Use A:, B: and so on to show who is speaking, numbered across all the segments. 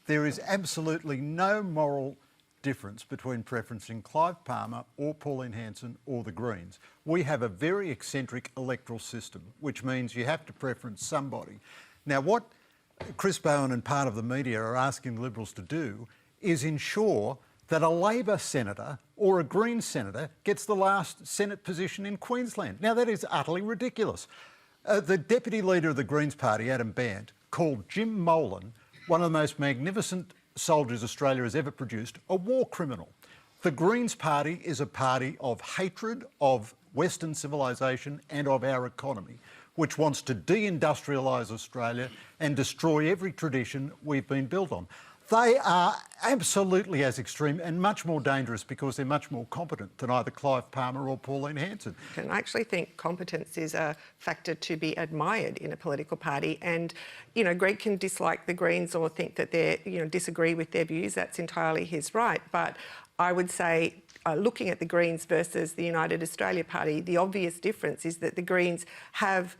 A: There is absolutely no moral difference between preferencing Clive Palmer or Pauline Hanson or the Greens. We have a very eccentric electoral system, which means you have to preference somebody. Now, what Chris Bowen and part of the media are asking the Liberals to do is ensure that a Labor senator or a Green senator gets the last Senate position in Queensland. Now, that is utterly ridiculous. The Deputy Leader of the Greens Party, Adam Bandt, called Jim Molan, one of the most magnificent soldiers Australia has ever produced, a war criminal. The Greens Party is a party of hatred of Western civilisation and of our economy, which wants to deindustrialise Australia and destroy every tradition we've been built on. They are absolutely as extreme and much more dangerous because they're much more competent than either Clive Palmer or Pauline Hanson.
B: And I actually think competence is a factor to be admired in a political party. And, you know, Greg can dislike the Greens or think that they're, disagree with their views. That's entirely his right. But I would say, looking at the Greens versus the United Australia Party, the obvious difference is that the Greens have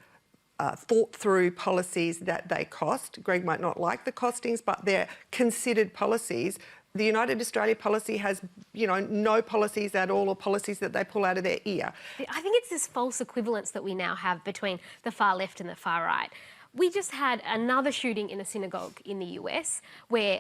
B: thought through policies that they cost. Greg might not like the costings, but they're considered policies. The United Australia policy has, no policies at all or policies that they pull out of their ear.
C: I think it's this false equivalence that we now have between the far left and the far right. We just had another shooting in a synagogue in the US where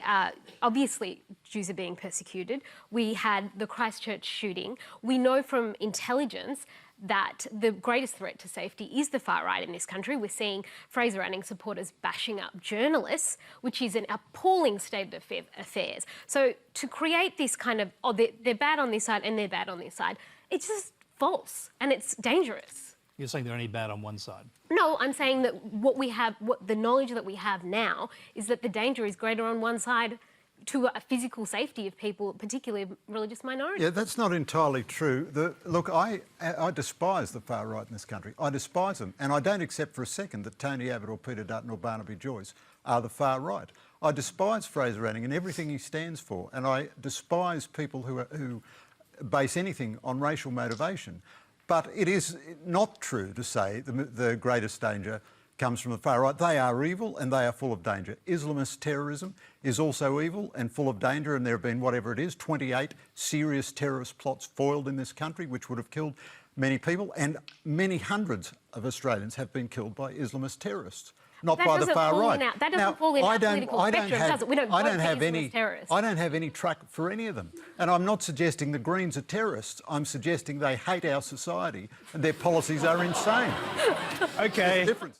C: obviously Jews are being persecuted. We had the Christchurch shooting. We know from intelligence that the greatest threat to safety is the far right in this country. We're seeing Fraser Anning supporters bashing up journalists, which is an appalling state of affairs. So to create this kind of, they're bad on this side and they're bad on this side, it's just false and it's dangerous.
D: You're saying they're only bad on one side?
C: No, I'm saying that the knowledge that we have now is that the danger is greater on one side to a physical safety of people, particularly religious minorities.
A: Yeah, that's not entirely true. Look, I despise the far right in this country. I despise them. And I don't accept for a second that Tony Abbott or Peter Dutton or Barnaby Joyce are the far right. I despise Fraser Anning and everything he stands for. And I despise people who base anything on racial motivation. But it is not true to say the greatest danger comes from the far right. They are evil and they are full of danger. Islamist terrorism is also evil and full of danger, and there have been, whatever it is, 28 serious terrorist plots foiled in this country which would have killed many people, and many hundreds of Australians have been killed by Islamist terrorists. Not by the far right.
C: That doesn't fall in our political spectrum, does it? We don't vote for Islamist terrorists.
A: I don't have any truck for any of them. And I'm not suggesting the Greens are terrorists. I'm suggesting they hate our society and their policies are insane.
D: OK.
A: There's a difference.